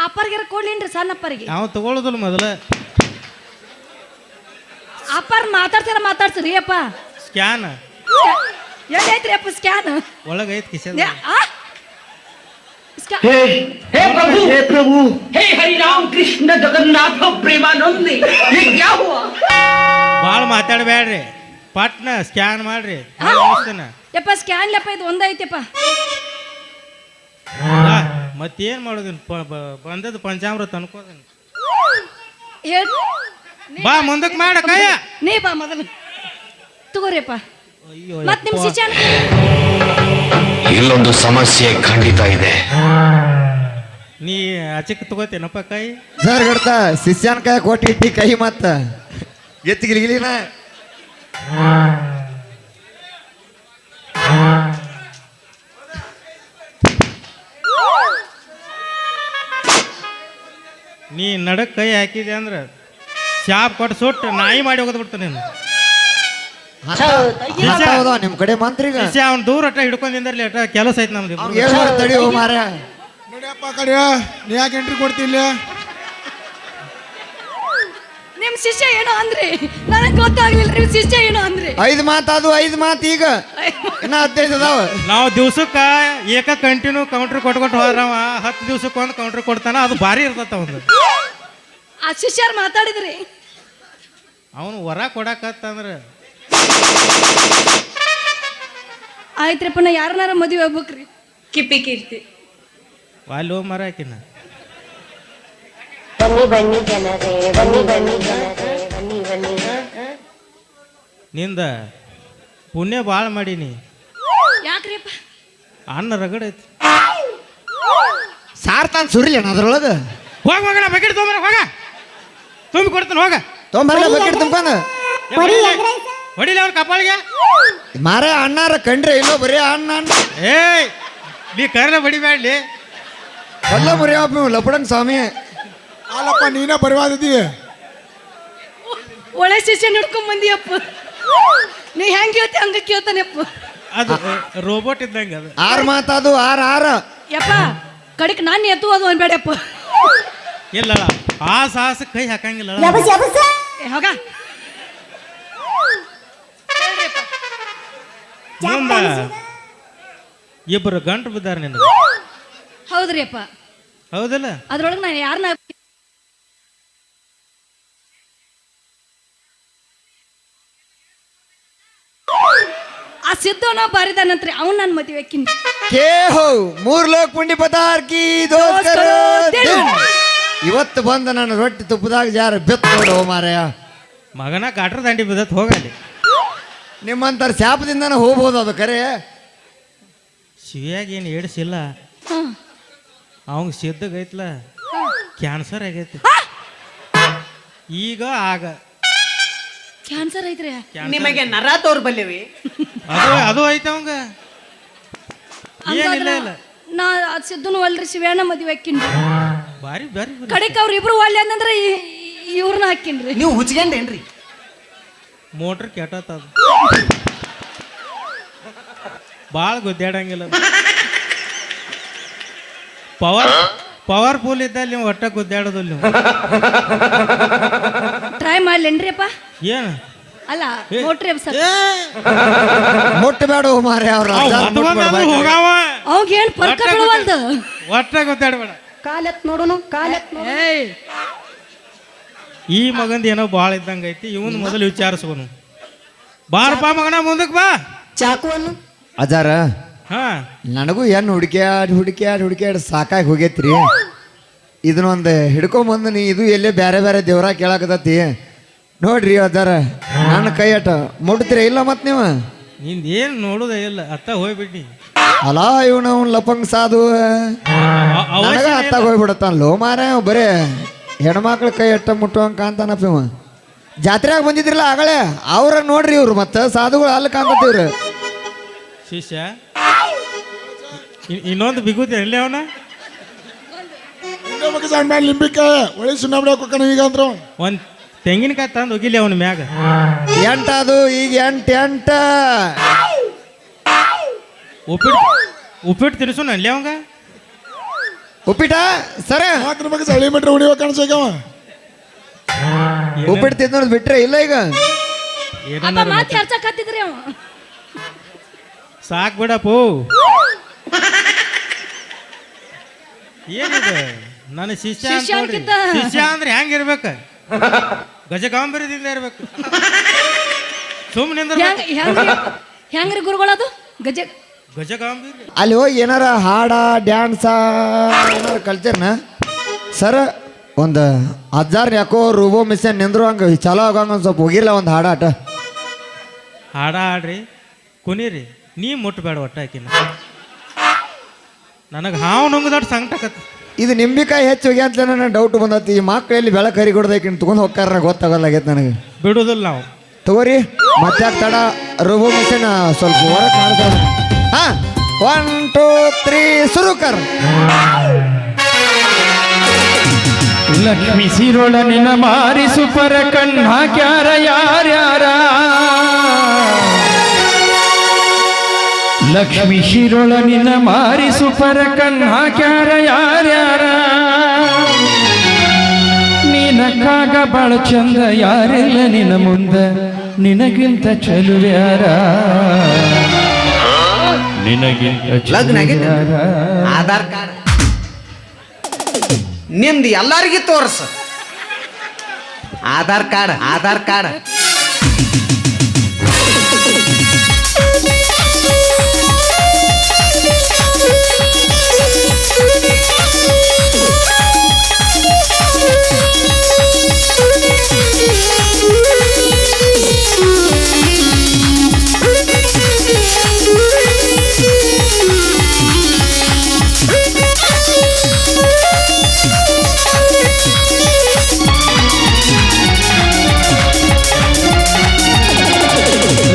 ಅಪ್ಪರ್ಗಾರ ಕೊಡ್ಲೇನ್ರಿ ಸಣ್ಣ ಅಪ್ಪರಿಗೆ ನಾವು ತಗೊಳ್ಳೋದಿಲ್ಲ ಮೊದಲು ಅಪ್ಪರ್ ಮಾತಾಡ್ತೀರಿ ಅಪ್ಪ ಸ್ಕ್ಯಾನ್ ಎಲ್ಲೈತ್ರಿ ಅಪ್ಪ ಸ್ಕ್ಯಾನ್ ಒಳಗೈತ್ ಕಿಶನ್ हे प्रभु हे हरि राम कृष्ण जगन्नाथ प्रेमानंद ये क्या हुआ ಭಾಳ ಮಾತಾಡಬೇಡ್ರಿ ಪಟ್ನ ಸ್ಕ್ಯಾನ್ ಮಾಡ್ರಿ ಯಪ್ಪ ಸ್ಕ್ಯಾನ್ ಲಪ್ಪ ಇದು ಒಂದೈತಪ್ಪ ಮತ್ತೇನ್ ಮಾಡೋದು ಬಂದದ್ದು ಪಂಚಾಮೃತ ಅನ್ಕೋದನ್ ಬಾ ಮುಂದಕ್ಕೆ ಮಾಡ ಕೈಯ ನೀ ಬಾ ಮೊದಲು ತಗೋರಿಯಪ್ಪ ಅಯ್ಯೋ ಮತ್ ನಿಮ್ ಶಿಷ್ಯ ಇಲ್ಲೊಂದು ಸಮಸ್ಯೆ ಖಂಡಿತ ಇದೆ. ನೀ ಆಚೆಕ್ ತಗೋತೇನಪ್ಪ ಕೈ ಸರ್ ಗಡ್ತ ಶಿಷ್ಯನ ಕೈ ಕೊಟ್ಟಿಟ್ಟಿ ಕೈ ಮತ್ತ ಎತ್ತಿಗಿಲಿಗಿಲಿನ ನೀ ನಡಕ್ ಕೈ ಹಾಕಿದೆ ಅಂದ್ರೆ ಶಾಪ್ ಕೊಟ್ಟು ಸುಟ್ಟು ನಾಯಿ ಮಾಡಿ ಹೋಗೋದು ಬಿಡ್ತಾನೆ ನೀನು. ನಿಮ್ಮ ಕಡೆ ಮಂತ್ರಿಗ ಶಿಷ್ಯ ಅವ್ನು ದೂರ ಅಟ್ಟ ಹಿಡ್ಕೊಂಡಿಂದರ್ಲಿ ಅಟ್ಟ ಕೆಲಸ ಐತೆ ನಮ್ದು. ತಡಿ ಓ ಮಾರ ನೋಡಿಯಪ್ಪ ಕಡೆ ನೀ ಯಾಕೆ ಎಂಟ್ರಿ ಕೊಡ್ತಿಲ್ಲ? ನಿಮ್ ಶಿಷ್ಯ ಏನೋ ಅಂದ್ರಿ, ನನಗ್ ಗೊತ್ತಾಗ್ಲಿಲ್ಲ ನಿಮ್ ಶಿಷ್ಯ ಏನೋ ಅಂದ್ರಿ. 5 ಮಾತು ಈಗ ಇನ್ನ 15 ಅದಾವ. ನಾವು ದಿವ್ಸಕ್ಕೆ ಏಕ ಕಂಟಿನ್ಯೂ ಕೌಂಟ್ರ್ ಕೊಟ್ಕೊಟ್ಟು ಹೋದ್ರವ 10 ದಿವ್ಸಕ್ಕೆ ಒಂದು ಕೌಂಟ್ರ್ ಕೊಡ್ತಾನ. ಅದು ಭಾರಿ ಇರ್ತತ್ತ ಒಂದು. ಆ ಶಿಷ್ಯರ್ ಮಾತಾಡಿದ್ರಿ, ಅವನು ಹೊರ ಕೊಡಕತ್ತಂದ್ರೆ ಆಯ್ತ್ರಪ್ಪ ನಾ ಯಾರನ್ನಾರ ಮದುವೆ ಆಗ್ಬೇಕ್ರಿ. ಕಿಪ್ಪಿ ಕೀರ್ತಿ ಅಲ್ಲಿ ಹೋಗಿ ಮರ ಹಾಕಿನ ನಿಂದ ಪುಣ್ಯ ಭಾಳ ಮಾಡೀನಿ. ಯಾಕ್ರಿಪ್ಪ? ಅನ್ನ ರಗಡ ಐತಿ. ಸಾರ್ತಾನ ಸುರಿಲಿ ಅದ್ರೊಳಗೆ ಹೋಗ ನಾ ಬಕೆಟ್ ತೊಗೊಂಬರ, ಹೋಗ ತುಂಬಿ ಕೊಡ್ತಾನೆ, ಹೋಗ ತೊಂಬರ್ಲ ಬಕೆಟ್ ತುಂಬ್ಕೊಂಡು ಹೊಡಿಲಿ ಅವ್ನ ಕಪಾಳಿಗೆ. ಮಾರ ಅಣ್ಣಾರ ಕಂಡ್ರೆ ಇಲ್ಲೋ ಬರೀ ಅಣ್ಣ ಏಯ್ ನೀ ಕರ್ಲೆ ಬಡಿಬ್ಯಾಡ್ಲಿ. ಎಲ್ಲ ಬರೀ ಲಪಡಂಗ್ ಸ್ವಾಮಿ. ಅಲ್ಲಪ್ಪ ನೀನೇ ಬರವಾದಿದ್ದೀ. ಒಳ್ಳೆ ಶಿಷ್ಯ ನಡ್ಕೊಂಡ್ ಬಂದಿಯಪ್ಪ. ನೀ ಹೆಂಗ್ ಕೇಳ್ತಿ ಹಂಗ ಕೇಳ್ತಾನೆಪ್ಪ. ಅದು ರೋಬೋಟ್ ಇದ್ದಂಗೆ ಅದು. 6 ಮಾತದು 6 ಯಪ್ಪ ಕಡಿಕ್ ನಾನು ಎತ್ತುವುದು ಅನ್ಬೇಡಪ್ಪ. ಇಲ್ಲ ಆ ಸಾಹಸ ಕೈ ಹಾಕಂಗಿಲ್ಲ. ಹೋಗ ಮುಂದ ಇಬ್ಬರು ಗಂಟು ಬಿದ್ದಾರ ನಿನಗೆ. ಹೌದ್ರಿ ಅಪ್ಪ. ಹೌದಲ್ಲ? ಅದ್ರೊಳಗೆ ನಾನು ಯಾರನ್ನ ಆ ಸಿದ್ದವನ ಬಾರಿದಾನಂತ್ರಿ ಅವ್ನು ನನ್ನ ಮದುವೆ ಹಾಕಿನಿ. ಕೇ ಹೋ 3 ಲೋಕ್ ಪುಂಡಿ ಪದಾರ್ ಕಿ ದೋಸ್ಕರ ದಿನ್. ಇವತ್ತು ಬಂದ ನನ್ನ ರೊಟ್ಟಿ ತುಪ್ಪದಾಗ ಜಾರ ಬೆತ್ ನೋಡು ಮಾರಾಯ. ಮಗನ ಕಾಟ್ರ ದಂಡಿ ಬಿದ್ದತ್ ಹೋಗಲಿ. ನಿಮ್ಮಂತರ ಶಾಪದಿಂದನ ಹೋಗ್ಬೋದು. ಅದು ಕರೆ ಶಿವ್ಯಾಗ ಏನು ಏಡ್ಸಿಲ್ಲ. ಅವಂಗ ಸಿದ್ದಗೈತ್ಲ ಕ್ಯಾನ್ಸರ್ ಆಗೈತಿ. ಈಗ ಆಗ ಕ್ಯಾನ್ಸರ್ ಐತ್ರಿ. ನಿಮಗೆ ನರ ತೋರ್ಬಲ್ಲೇವಿ? ಅದು ಐತೆ ಅವಂಗ. ಏನಿಲ್ಲ ಇಲ್ಲ. ನಾ ಸಿದ್ದನು ಅಲ್ರಿ ಶಿವ್ಯಾನ ಮದುವೆ ಹಾಕಿನ್ರಿ. ಬಾರಿ ಬಾರಿ ಕಡೆಕ್ ಅವ್ರ ಇಬ್ರು ಒಳ್ಳೆ ಅಂತಂದ್ರೆ ಇವ್ರನ್ನ ಹಾಕಿನ್ರಿ. ನೀವು ಹುಚ್ಕೊಂಡೇನ್ರಿ? ಮೋಟ್ರ್ ಕೆಟ್ಟದ ಭಾಳ ಗುದ್ದಾಡಂಗಿಲ್ಲ. ಪವರ್ಫುಲ್ ಇದ್ದಲ್ಲಿ ನೀವು ಒಟ್ಟ ಗುದ್ದಾಡೋದಿಲ್ಲ ನೀವು. ಟ್ರೈ ಮಾಡ್ಲೇನ್ರಿಪ್ಪ? ಏನು ಅಲ್ಲ ನೋಡ್ರಿ ಮುಟ್ಟಬೇಡ ಮಾರಾಯ. ಅವ್ರ ಹೋಗಾವ ಅವಾಗ ಏನ್ ಪರ್ಕ ಬಿಡವಲ್ದು. ಒಟ್ಟ ಗುದ್ದಾಡಬೇಡ. ಕಾಲತ್ ನೋಡೋಣ, ಕಾಲತ್ ಈ ಮಗಂದ ಏನೋ ಭಾಳ ಇದ್ದಂಗ ಐತಿ. ಇವನ್ ಮೊದಲು ವಿಚಾರಿಸ್ಕೊನು. ಬಾರಪ್ಪ ಮಗನ ಮುಂದಕ್ಕೆ ಬಾ. ಚಾಕುವನ್ನು ಅಜಾರ ಹಾ ನನಗೂ ಏನು ಹುಡುಕ್ಯಾಡಿ ಸಾಕಾಗಿ ಹೋಗೈತ್ರಿ. ಇದನ್ನೊಂದು ಹಿಡ್ಕೊಂಬಂದು ನೀ ಇದು ಎಲ್ಲೇ ಬೇರೆ ಬೇರೆ ದೇವ್ರ ಕೇಳಾಕತತಿ ನೋಡ್ರಿ. ಅಜಾರ ನನ್ನ ಕೈ ಅಟ ಮುಟ್ತೀರ ಇಲ್ಲ ಮತ್ ನೀವು? ನಿಂದ ಏನು ನೋಡುದ ಇಲ್ಲ ಅತ್ತ ಹೋಗ್ಬಿಟ್ಟಿ. ಅಲಾ ಇವನು ಅವ್ನು ಲಪಂಗ್ ಸಾಧು ನನಗ ಅತ್ತಾಗ ಹೋಗ್ಬಿಡತ್ತಾನ ಲೋ ಮಾರ. ಬರೇ ಹೆಣ್ಮಕ್ಳ ಕೈ ಅಟ್ಟ ಮುಟ್ಟುವಂಗ ಕಾಂತಾನಪ್ಪ ಇವ. ಜಾತ್ರೆಯಾಗ ಬಂದಿದ್ರಲ್ಲ ಆಗಲೇ ಅವ್ರ ನೋಡ್ರಿ ಇವ್ರು ಮತ್ತೆ ಸಾಧುಗಳು ಅಲ್ಲಿ ಕಾಂತತಿವ್ರು. ಶಿಷ್ಯ ಇನ್ನೊಂದು ಬಿಗುದಿ ಎಲ್ಲಿ ಅವನ ಸಣ್ಣ ಲಿಂಬಿಕಾಯ ಒಳ್ಳೆ ಸುಣ್ಣ ಈಗ ಅಂದ್ರು ಒಂದು ತೆಂಗಿನಕಾಯಿ ತಂದು ಹೋಗಿಲ್ಲ ಅವನ ಮ್ಯಾಗ. ಎಂಟದು ಈಗ ಎಂಟ ಉಪ್ಪಿಟ್ಟು ತಿನ್ಸು ಅಲ್ಲಿ ಅವಂಗ. ಉಪ್ಪಿಟ ಸರ ಚಳಿ ಮೀಟ್ರ್ ಹೊಡಿವ ಕಾಣಿಸೋಕವ. ಉಪ್ಪಿಟ್ಟು ತಿನ್ನೋದು ಬಿಟ್ರೆ ಇಲ್ಲ ಈಗ. ಅಪ್ಪ ಮಾತು ಹರ್ಚಕತ್ತಿದ್ರಿ ಅವ. ಸಾಕ್ ಬಿಡಪ್ಪು. ಏನಿದೆ ನನ್ನ ಶಿಷ್ಯ ಶಿಷ್ಯ ಅಂದ್ರೆ ಹೆಂಗಿರ್ಬೇಕ? ಗಜಗಾಂಬರದಿಂದ ಇರ್ಬೇಕು. ಸುಮ್ಮನೆ ಹೆಂಗ್ರಿ ಗುರುಗಳದು ಗಜಗಾಂಬೀರ. ಅಲ್ಲಿ ಹೋಗಿ ಏನಾರ ಹಾಡ ಡ್ಯಾನ್ಸ ಏನಾರ ಕಲ್ಚರ್ನ ಸರ ಒಂದು 1000 ಯಾಕೋ ರೂಬೋ ಮಿಷನ್ ನಿಂದ್ರು ಹಂಗೆ ಚಲೋ ಆಗಂಗ ಒಂದು ಸ್ವಲ್ಪ ಹೋಗಿರ್ಲ ಒಂದು ಹಾಡ ಆಟ ಹಾಡ್ರಿ ಕುನೀರಿ. ನೀ ಮುಟ್ಟಬೇಡ ಒಟ್ಟ ಆಕಿನ. ನನಗೆ ಹಾವು ನುಂಗದೊಟ್ಟು ಸಂಕಟಕತ್ತ. ಇದು ನಿಂಬಿಕಾಯಿ ಹೆಚ್ಚು ಹೋಗಿ ಅಂತ ನನ್ನ ಡೌಟ್ ಬಂದತಿ. ಈ ಮಕ್ಕಳಲ್ಲಿ ಬೆಳಕು ಹರಿ ಕೊಡ್ದಕ್ಕಿಂತ ತೊಗೊಂಡು ಹೋಗ್ತಾರ ಗೊತ್ತಾಗಲ್ಲಾಗೈತೆ ನನಗೆ. ಬಿಡುದಿಲ್ಲ ನಾವು. ತಗೋರಿ ಮತ್ತೆ ತಡ ರೋಬೋ ಮಿಷನ್ ಸ್ವಲ್ಪ ಹೊರಗೆ ಕಾಣ್ತಾವ. ಹಾ 1 2 3 ಶುರು ಕರ್. ಲಕ್ಷ್ಮಿ ಸಿರೋಳ ನಿನ್ನ ಮಾರಿ ಸುಪರ ಕಣ್ ಹಾಕ್ಯಾರ ಯಾರ್ಯಾರ ಲಕ್ಷ್ಮಿ ಶಿರೋಳ ನಿನ್ನ ಮಾರಿ ಸುಪರ ಕಣ್ ಹಾಕ್ಯಾರ ಯಾರ್ಯಾರ ನೀನಕ್ಕಾಗ ಬಾಳ ಚಂದ ಯಾರಿಲ್ಲ ನಿನ್ನ ಮುಂದ ನಿನಗಿಂತ ಚಲುವ್ಯಾರ ನಿನಗಿಂತ ಲಗ್ನ ಆಗಿದೆ? ಚಲುವ್ಯಾರ ಆಧಾರ್ ಕಾರ್ಡ್ ನಿಮ್ದು ಎಲ್ಲರಿಗೂ ತೋರ್ಸ ಆಧಾರ್ ಕಾರ್ಡ್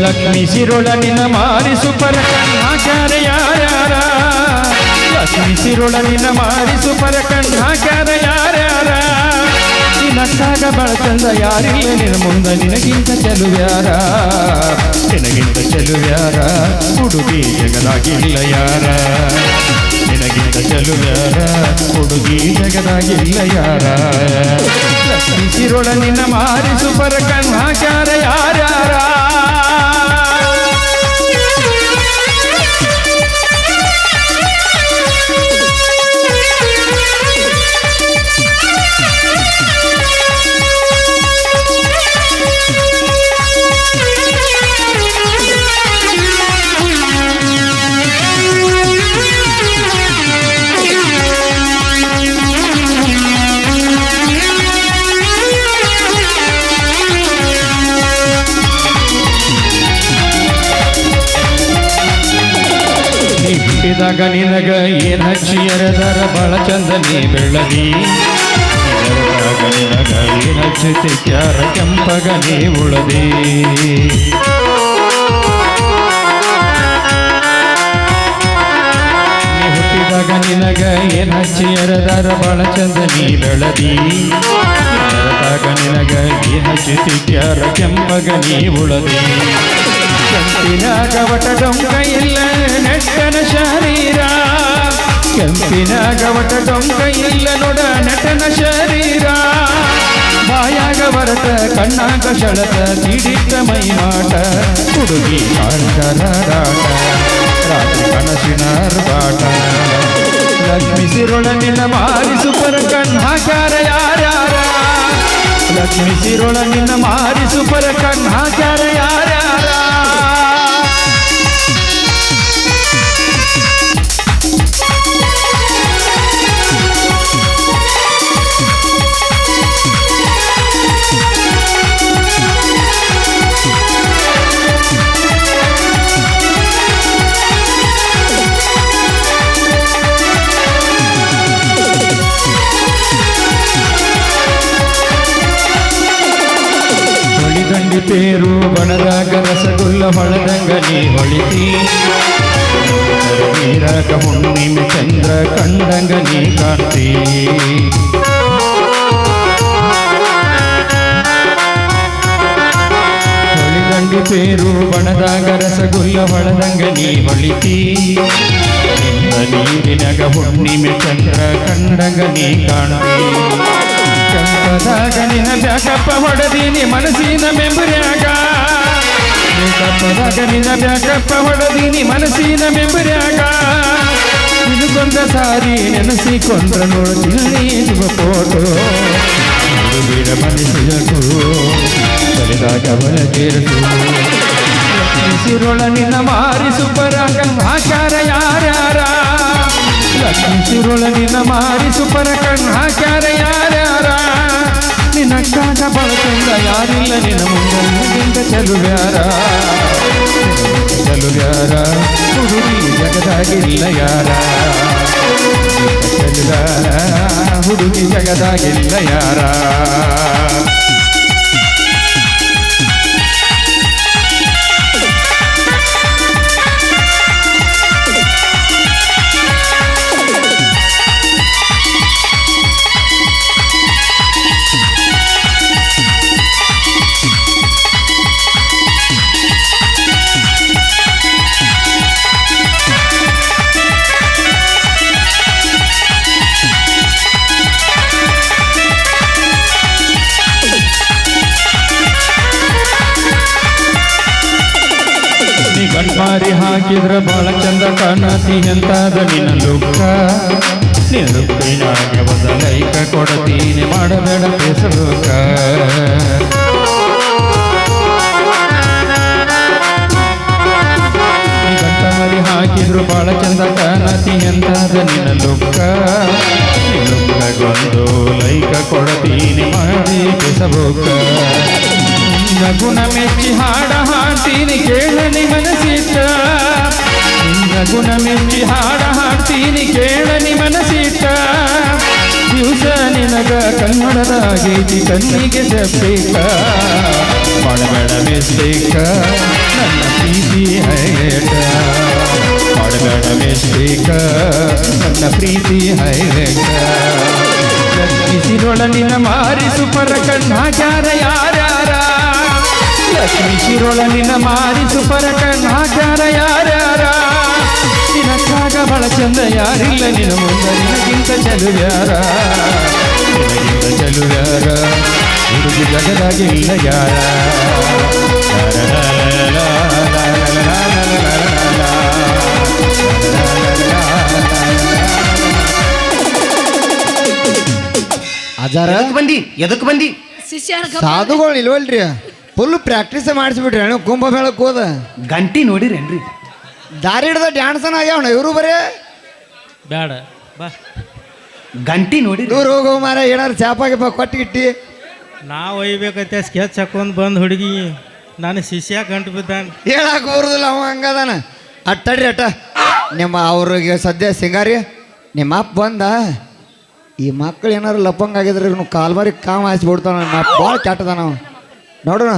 ಲಕ್ಷ್ಮಿ ಸಿರೋಳ ನಿನ್ನ ಮಾರಿ ಸುಪರ ಕಣ್ ಹಾಕ್ಯಾರ ಯಾರ್ಯಾರ ಲಕ್ಷ್ಮಿ ಸಿರೋಳ ನಿನ್ನ ಮಾರಿ ಸುಪರ ಕಣ್ ಹಾಕ್ಯಾರ ಯಾರ್ಯಾರ ನಿನಕ್ಕಾಗ ಬಾಳ ಚಂದ ಯಾರಿಲ್ಲ ನಿನ್ನ ಮುಂದ ನಿನಗಿಂತ ಚೆಲುವ್ಯಾರ ನಿನಗಿಂತ ಚೆಲುವ್ಯಾರ ಹುಡುಗಿ ಜಗದಾಗಿಲ್ಲ ಯಾರ ನಿನಗಿಂತ ಚೆಲುವ್ಯಾರ ಹುಡುಗಿ ಜಗದಾಗಿಲ್ಲ ಯಾರ ಲಕ್ಷ್ಮಿ ಸಿರೋಳ ನಿನ್ನ ಮಾರಿ ಸುಪರ ಕಣ್ ಹಾಕ್ಯಾರ ಯಾರ್ಯಾರ ಹುಟ್ಟಿದಾಗ ನಿನಗ ಏನ್ ಹಚ್ಚಿ ಎರೆದರ ಬಾಳ ಚಂದ ನೀ ಬೆಳ್ಳದಿ ಎರೆದಾಗ ನಿನಗ ಏನ್ ಹಚ್ಚಿ ತಿಕ್ಕ್ಯಾರ ಕೆಂಪಗ ನೀ ಉಳದಿ ನೀ ಹುಟ್ಟಿದಾಗ ನಿನಗ ಏನ್ ಹಚ್ಚಿ ಎರೆದರ ಬಾಳ ಚಂದ ನೀ ಬೆಳ್ಳದಿ ಎರೆದಾಗ ನಿನಗ ಏನ್ ಹಚ್ಚಿ ತಿಕ್ಕ್ಯಾರ ಕೆಂಪಗ ನೀ ಉಳದಿ ಕೆಂಪಿನಾಗ ವಟ ಡೊಂಕ ಇಲ್ಲ ನೆಟ್ಟನ ಶರೀರ ಕೆಂಪಿನಾಗ ವಟ ಡೊಂಕ ಇಲ್ಲ ನೋಡ ನಟನ ಶರೀರ ಬಾಯಾಗ ಬರಟ ಕಣ್ಣಾಗ ಶಳತ ಸಿಡಿತ ಮೈಮಾಟ ಹುಡುಗಿ ಕಾಂತರಾಟ ರಾತ್ರಿ ಕನಸಿನ ಬಾಟ ಲಕ್ಷ್ಮಿ ಸಿರೋಳ ನಿನ್ನ ಮಾರಿ ಸುಪರ ಕಣ್ ಹಾಕ್ಯಾರ ಯಾರ್ಯಾರ ಲಕ್ಷ್ಮಿ ಸಿರೋಳ ನಿನ್ನ ಮಾರಿ ಸುಪರ ಕಣ್ ಹಾಕ್ಯಾರ ಯಾರ್ಯಾರ ಹೊಳಿದಂಡಿ ಪೇರು ಬಣದಾಗ ರಸಗುಲ್ಲ ಹೊಳದಂಗ ನೀ ಹೊಳಿತಿ ನೀರಾಗ ಹುಣ್ಣಿಮೆ ಚಂದ್ರ ಕಂಡಂಗ ನೀ ಕಾಣ್ತಿ ಹೊಳಿದಂಡಿ ಪೇರು ಬಣದಾಗ ರಸಗುಲ್ಲ ಹೊಳದಂಗ ನೀ ಹೊಳಿತಿ ನೀರಿನಾಗ ಹುಣ್ಣಿಮೆ ಚಂದ್ರ ಕಂಡಂಗ ನೀ ಕಾಣ್ತಿ ಕೆಂಪದಾಗ ನಿನ್ನ ಬ್ಯಾಕಪ್ಪ ಹೊಡೆದೀನಿ ಮನಸ್ಸಿನ ಮೆಂಬರ್ಯಾಗ ಬೇಕಪ್ಪದಾಗ ನಿನ್ನ ಬ್ಯಾಕಪ್ಪ ಹೊಡೆದೀನಿ ಮನಸ್ಸಿನ ಮೆಂಬರ್ಯಾಗ ನಿನಗೊಂದ ಸಾರಿ ನೆನೆಸಿಕೊಂಡ್ರ ನೋಡ್ತೀನಿ ಫೋಟೋ ಬಿಡ ಮನಸ್ಸಿಗೂ ಬಲಿದಾಗ ಬಲ ಕೇಳಿತು ಸಿರೋಳ ನಿನ್ನ ಮಾರಿ ಸುಪರ ಕಣ್ ಹಾಕ್ಯಾರ ಯಾರ್ಯಾರ ಲಕ್ಷ್ಮಿ ಸಿರೋಳ ನಿನ್ನ ಮಾರಿ ಸುಪರ ಕಣ್ ಹಾಕ್ಯಾರ ಯಾರ್ಯಾರ ನಿನಕ್ಕಾಗ ಬಳಕೊಂಡ ಯಾರಿಲ್ಲ ನಿನ್ನ ಮುಂದೆ ನಿನಗಿಂತ ಚೆಲುವ್ಯಾರ ಹುಡುಗಿ ಜಗದಾಗಿಲ್ಲ ಯಾರ ಚೆಲುವ್ಯಾರ ಹುಡುಗಿ ಜಗದಾಗಿಲ್ಲ ಯಾರ ಹಾಕಿದ್ರ ಬಾಳ ಚಂದ ಕಾಣತಿ ಎಂತಾದ ನಿನ್ನ ಲುಕ್ಕ ನಿನ್ನ ಲುಕ್ಕಿನಾಗೆ ಒಂದು ಲೈಕ ಕೊಡತೀನಿ ಮಾಡಬೇಡ ಫೇಸ್ಬುಕ್ಕ ಗಂಟ ಮರಿ ಹಾಕಿದ್ರು ಬಾಳ ಚಂದ ಕಾಣತಿ ಎಂತಾದ ನಿನ್ನ ಲುಕ್ಕ ನಿನ್ನ ಲುಕ್ಕಗೊಂದು ಲೈಕ ಕೊಡತೀನಿ ಮಾಡಿ ಫೇಸ್ಬುಕ್ಕ ನಿನ್ನ ಗುಣ ಮೆಚ್ಚಿ ಹಾಡ ಹಾಡ್ತೀನಿ ಕೇಳನಿ ಮನಸ್ಸಿಟ್ಟ ನಿನ್ನ ಗುಣ ಮೆಚ್ಚಿ ಹಾಡ ಹಾಡ್ತೀನಿ ಕೇಳನಿ ಮನಸ್ಸಿಟ್ಟ ದಿವಸ ನಿನಗ ಕನ್ನಡದಾಗೈತಿ ಕಣ್ಣಿಗೆ ಸೆಪ್ಪಿಕ ಮಾಡಬೇಡ ಮಿಸ್ಟೇಕ ನನ್ನ ಪ್ರೀತಿ ಹೈರೇಟ ಮಾಡಬೇಡ ಮಿಸ್ಟೇಕ ನನ್ನ ಪ್ರೀತಿ ಹೈರೇಟ ಲಕ್ಷ್ಮಿಸಿರೊಳಲಿನ ಮಾರಿಸು ಪರ ಕಣ್ಣಾಗ್ಯಾರ ಯಾರ್ಯಾರ ಲಕ್ಷ್ಮಿಸಿರೊಳಲಿನ ಮಾರಿಸು ಪರ ಕಣ್ಣಾಗ್ಯಾರ ಯಾರ್ಯಾರ ನಿನಕ್ಕಾಗ ಬಹಳ ಚಂದ ಯಾರಿಲ್ಲ ನಿನ್ನ ಮುಂದೆ ನಿನಗಿಂತ ಚೆಲುವ್ಯಾರ ನಿನಗಿಂತ ಚೆಲುವ್ಯಾರ ಹುಡುಗಿ ಜಗದಾಗಿಲ್ಲ ಯಾರ ಅಜಾರ ಎದಕ್ ಬಂದಿ ಶಿಷ್ಯರ ಸಾಧುಗಳು ಇಲ್ವಲ್ರಿ ಫುಲ್ ಪ್ರಾಕ್ಟೀಸ್ ಮಾಡಿಸ್ಬಿಟ್ರಿ ಅಣ್ಣ ಕುಂಭಮೇಳಕ್ಕೆ ಹೋದ ಗಂಟಿ ನೋಡಿರೇನ್ರಿ ದಾರಿ ಹಿಡ್ದ ಡ್ಯಾನ್ಸನ್ ಆಗ್ಯಾವಣ ಇವರು ಬರೇ ಬೇಡ ಬಾ ಗಂಟಿ ನೋಡಿ ಇವ್ರು ಹೋಗೋ ಮಾರ ಏನಾರು ಚಾಪಾಗಿಪ್ಪ ಕೊಟ್ಟಿಗಿಟ್ಟಿ ನಾವು ಒಯ್ಬೇಕೈತೆ ಸ್ಕೆಚ್ ಹಾಕೊಂಡು ಬಂದು ಹುಡುಗಿ ನಾನು ಶಿಷ್ಯ ಗಂಟು ಬಿದ್ದಾನೆ ಹೇಳಕ್ಕೆ ಬರುದಿಲ್ಲ ಅವ ಹಂಗದಾನ ಅಟ್ಟಡ್ರಿ ಅಟ್ಟ ನಿಮ್ಮ ಅವ್ರಿಗೆ ಸದ್ಯ ಸಿಂಗಾರಿ ನಿಮ್ಮ ಅಪ್ಪ ಬಂದ ಈ ಮಕ್ಳು ಏನಾರು ಲಪ್ಪಂಗ ಆಗಿದ್ರೆ ಇವ್ನು ಕಾಲ್ಮರಿ ಕಾಮ ಹಾಯಿಸ್ಬಿಡ್ತಾವ ನಮ್ಮ ಅಪ್ಪ ಭಾಳ ಕೆಟ್ಟದ ನಾವು ನೋಡೋಣ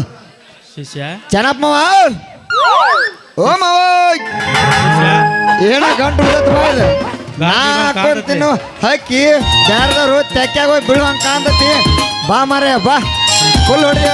ಶಿಷ್ಯ ಚೆನ್ನಪ್ಪ ಮಾವ ಓ ಮಾವ ಶಿಷ್ಯ ಏನ ಗಂಟು ಬಿಡತ್ ಬಾ ಇದು ನಾ ಕಾಂತತಿ. ಹಾಕೊಂತೀನಿ ಹಕ್ಕಿ ಬ್ಯಾರದವ್ರು ತೆಕ್ಕಾಗ ಹೋಗಿ ಬೀಳುವಂಗೆ ಕಾಂತತಿ ಬಾ ಮಾರೇ ಬಾ ಫುಲ್ ಹೊಡಿ